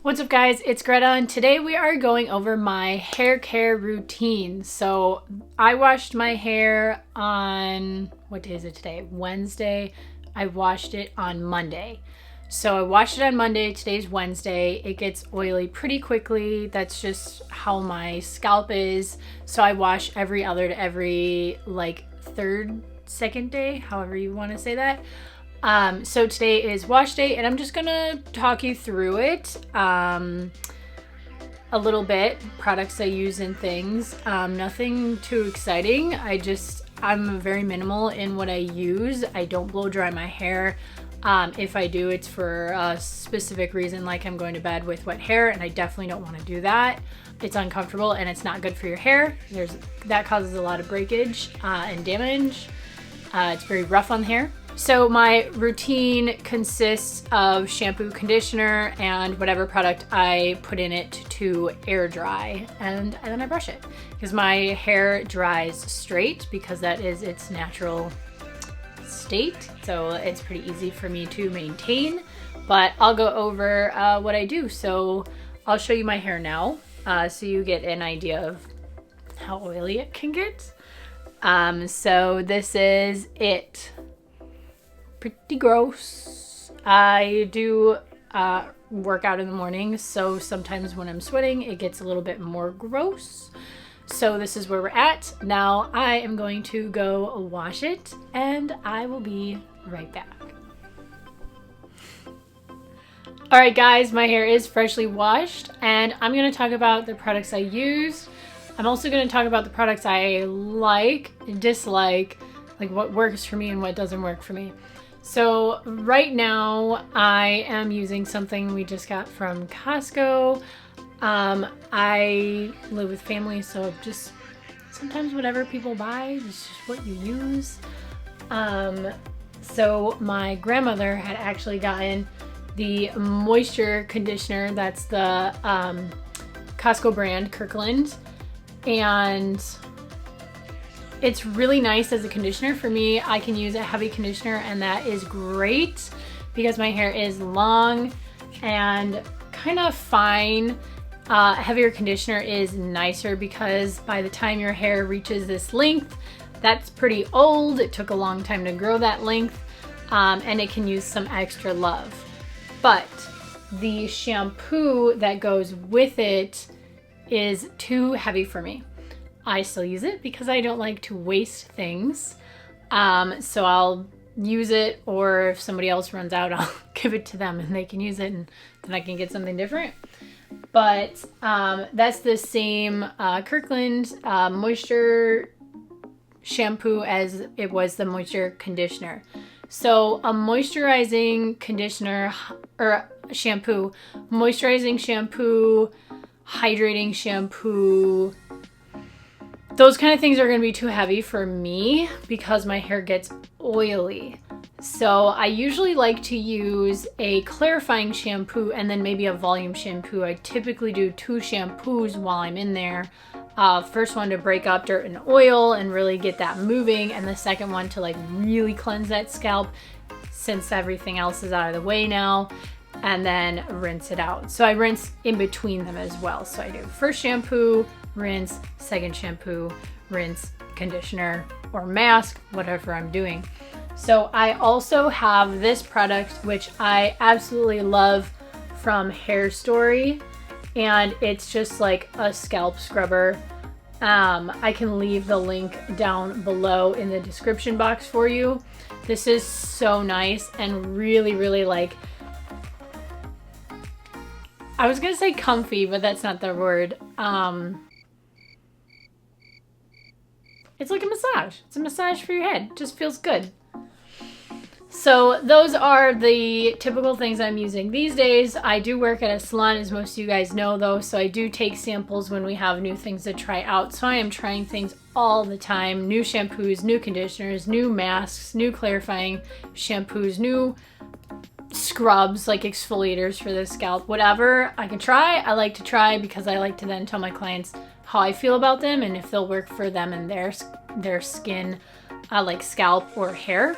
What's up guys, it's Greta and today we are going over my hair care routine. So I washed my hair on, what day is it today? Wednesday. I washed it on Monday. So I washed it on Monday, today's Wednesday. It gets oily pretty quickly. That's just how my scalp is. So I wash every other to every third, second day, however you want to say that. So today is wash day and I'm just gonna talk you through it a little bit, products I use and things. Nothing too exciting. I'm very minimal in what I use. I don't blow dry my hair. If I do, it's for a specific reason, like I'm going to bed with wet hair, and I definitely don't want to do that. It's uncomfortable and it's not good for your hair. That causes a lot of breakage and damage. It's very rough on the hair. So my routine consists of shampoo, conditioner, and whatever product I put in it to air dry, and then I brush it because my hair dries straight because that is its natural state. So it's pretty easy for me to maintain, but I'll go over what I do. So I'll show you my hair now so you get an idea of how oily it can get. So this is it. Pretty gross. I do work out in the morning, so sometimes when I'm sweating it gets a little bit more gross. So this is where we're at. Now I am going to go wash it and I will be right back. Alright guys, my hair is freshly washed and I'm going to talk about the products I use. I'm also going to talk about the products I like and dislike, like what works for me and what doesn't work for me. So right now I am using something we just got from Costco. I live with family, so just sometimes whatever people buy is just what you use. So my grandmother had actually gotten the moisture conditioner. That's the Costco brand, Kirkland. And it's really nice as a conditioner. For me, I can use a heavy conditioner and that is great because my hair is long and kind of fine. Heavier conditioner is nicer because by the time your hair reaches this length, that's pretty old. It took a long time to grow that length, and it can use some extra love. But the shampoo that goes with it is too heavy for me. I still use it because I don't like to waste things. So I'll use it, or if somebody else runs out, I'll give it to them and they can use it and then I can get something different. But that's the same Kirkland moisture shampoo as it was the moisture conditioner. So a moisturizing conditioner or shampoo, moisturizing shampoo, hydrating shampoo, those kind of things are going to be too heavy for me because my hair gets oily. So I usually like to use a clarifying shampoo and then maybe a volume shampoo. I typically do 2 shampoos while I'm in there. First one to break up dirt and oil and really get that moving, and the second one to really cleanse that scalp since everything else is out of the way now, and then rinse it out. So I rinse in between them as well. So I do first shampoo, rinse, second shampoo, rinse, conditioner or mask, whatever I'm doing. So I also have this product which I absolutely love from Hairstory, and it's just like a scalp scrubber. I can leave the link down below in the description box for you. This is so nice and really I was gonna say comfy, but that's not the word. It's like a massage. It's a massage for your head. It just feels good. So those are the typical things I'm using these days. I do work at a salon, as most of you guys know though, so I do take samples when we have new things to try out. So I am trying things all the time. New shampoos, new conditioners, new masks, new clarifying shampoos, new scrubs like exfoliators for the scalp. Whatever I can try, I like to try because I like to then tell my clients how I feel about them and if they'll work for them and their skin, like scalp or hair.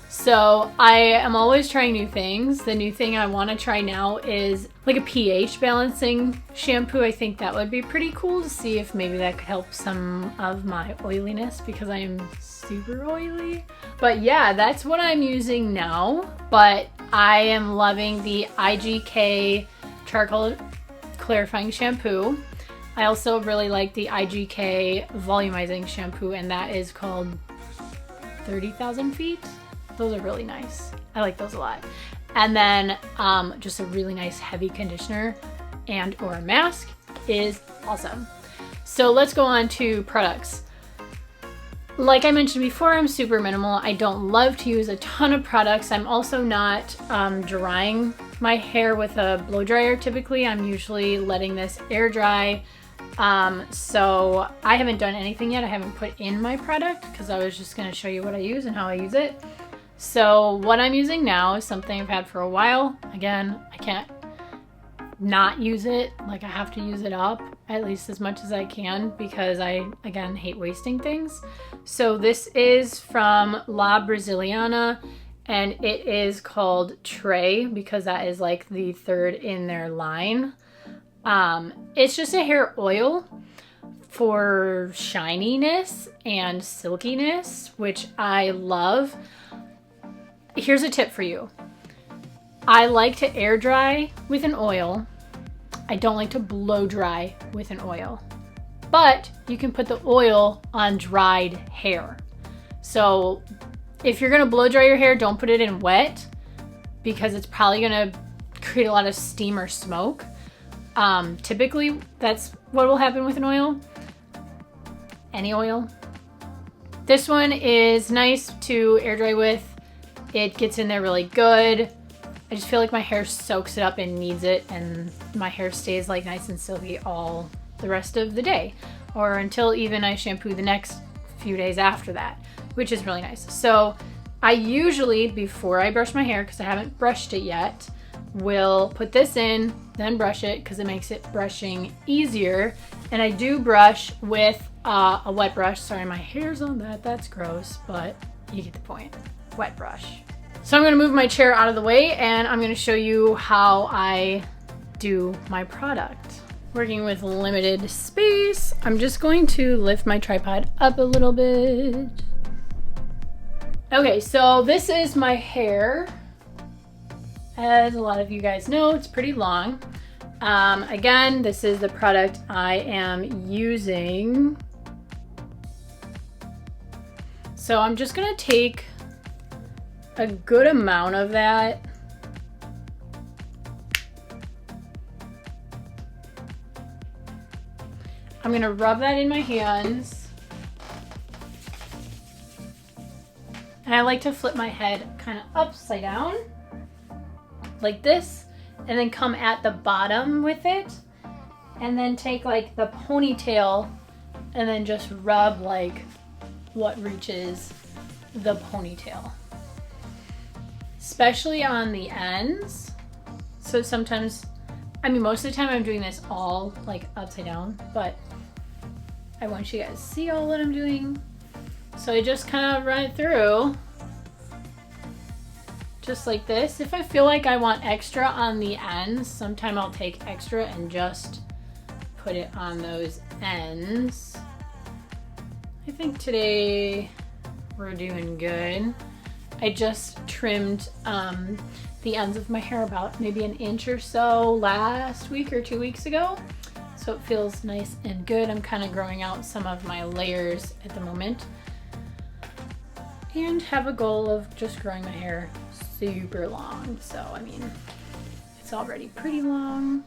So I am always trying new things. The new thing I want to try now is like a pH balancing shampoo. I think that would be pretty cool to see if maybe that could help some of my oiliness because I am super oily. But yeah, that's what I'm using now. But I am loving the IGK Charcoal Clarifying Shampoo. I also really like the IGK Volumizing Shampoo, and that is called 30,000 Feet. Those are really nice. I like those a lot. And then just a really nice heavy conditioner and or a mask is awesome. So let's go on to products. Like I mentioned before, I'm super minimal. I don't love to use a ton of products. I'm also not drying my hair with a blow dryer typically. I'm usually letting this air dry. So I haven't done anything yet. I haven't put in my product because I was just gonna show you what I use and how I use it. So what I'm using now is something I've had for a while. Again, I can't not use it. Like I have to use it up at least as much as I can because I, again, hate wasting things. So this is from La Brasiliana and it is called Tray because that is like the third in their line. It's just a hair oil for shininess and silkiness, which I love. Here's a tip for you. I like to air dry with an oil. I don't like to blow dry with an oil, but you can put the oil on dried hair. So if you're gonna blow dry your hair, don't put it in wet because it's probably gonna create a lot of steam or smoke. Typically that's what will happen with an oil. Any oil. This one is nice to air dry with. It gets in there really good. I just feel like my hair soaks it up and needs it, and my hair stays like nice and silky all the rest of the day, or until even I shampoo the next few days after that, which is really nice. So I usually, before I brush my hair, because I haven't brushed it yet, will put this in, then brush it because it makes it brushing easier. And I do brush with a wet brush. Sorry, my hair's on that. That's gross, but you get the point. Wet brush. So I'm gonna move my chair out of the way and I'm gonna show you how I do my product. Working with limited space, I'm just going to lift my tripod up a little bit. Okay, so this is my hair. As a lot of you guys know, it's pretty long. Again, this is the product I am using. So I'm just gonna take a good amount of that. I'm gonna rub that in my hands. And I like to flip my head kind of upside down, like this, and then come at the bottom with it. And then take like the ponytail and then just rub like what reaches the ponytail. Especially on the ends. So sometimes, I mean, most of the time I'm doing this all like upside down, but I want you guys to see all what I'm doing. So I just kind of run it through just like this. If I feel like I want extra on the ends, sometime I'll take extra and just put it on those ends. I think today we're doing good. I just trimmed the ends of my hair about maybe an inch or so last week or 2 weeks ago. So it feels nice and good. I'm kind of growing out some of my layers at the moment. And have a goal of just growing my hair super long. So, I mean, it's already pretty long.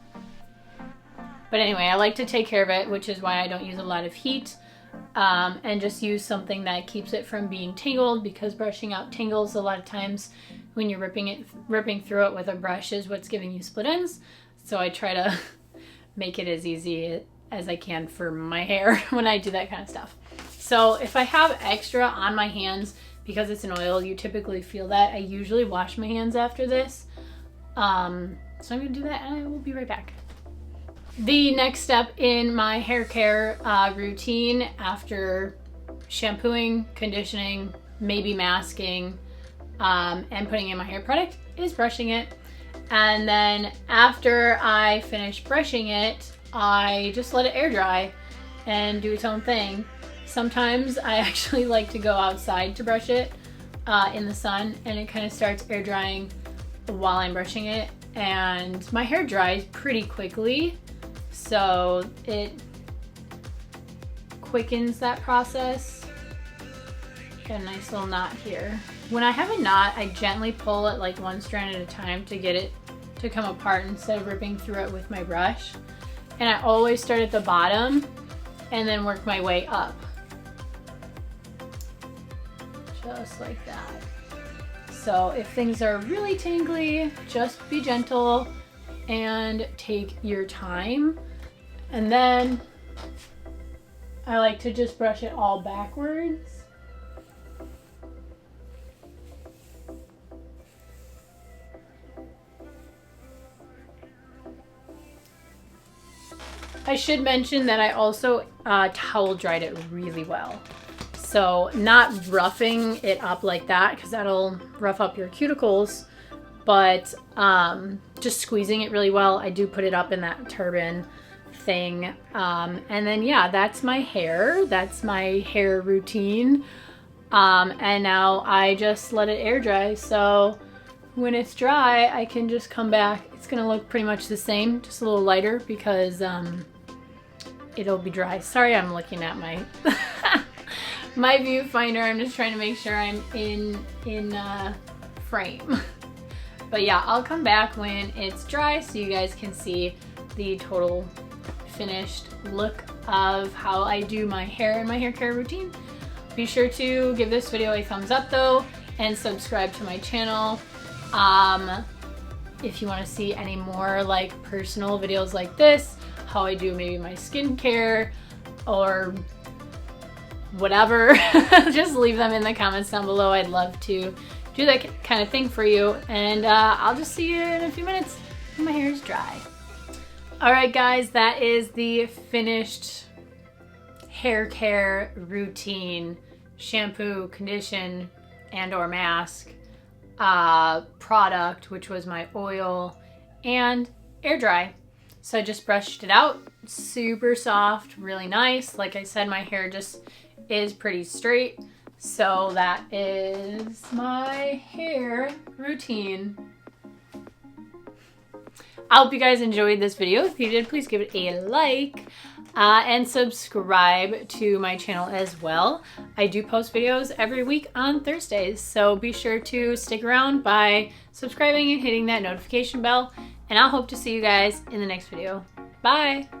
But anyway, I like to take care of it, which is why I don't use a lot of heat. And just use something that keeps it from being tangled, because brushing out tangles a lot of times when you're ripping through it with a brush is what's giving you split ends. So I try to make it as easy as I can for my hair when I do that kind of stuff. So if I have extra on my hands, because it's an oil, you typically feel that. I usually wash my hands after this. So I'm gonna do that and I will be right back. The next step in my hair care routine after shampooing, conditioning, maybe masking, and putting in my hair product is brushing it. And then after I finish brushing it, I just let it air dry and do its own thing. Sometimes I actually like to go outside to brush it in the sun, and it kind of starts air drying while I'm brushing it. And my hair dries pretty quickly, so it quickens that process. Got a nice little knot here. When I have a knot, I gently pull it like one strand at a time to get it to come apart instead of ripping through it with my brush. And I always start at the bottom and then work my way up. Just like that. So if things are really tangly, just be gentle and take your time. And then I like to just brush it all backwards. I should mention that I also towel dried it really well. So not roughing it up like that, because that'll rough up your cuticles, but just squeezing it really well. I do put it up in that turban thing. And then yeah, that's my hair. That's my hair routine. And now I just let it air dry. So when it's dry, I can just come back. It's gonna look pretty much the same, just a little lighter because it'll be dry. Sorry, I'm looking at my my viewfinder. I'm just trying to make sure I'm in frame. But yeah, I'll come back when it's dry so you guys can see the total finished look of how I do my hair and my hair care routine. Be sure to give this video a thumbs up though, and subscribe to my channel. If you want to see any more like personal videos like this, how I do maybe my skincare or whatever, just leave them in the comments down below. I'd love to do that kind of thing for you. And I'll just see you in a few minutes when my hair is dry. All right, guys, that is the finished hair care routine, shampoo, condition, and or mask product, which was my oil, and air dry. So I just brushed it out, super soft, really nice. Like I said, my hair just is pretty straight. So that is my hair routine. I hope you guys enjoyed this video. If you did, please give it a like and subscribe to my channel as well. I do post videos every week on Thursdays, so be sure to stick around by subscribing and hitting that notification bell. And I'll hope to see you guys in the next video. Bye!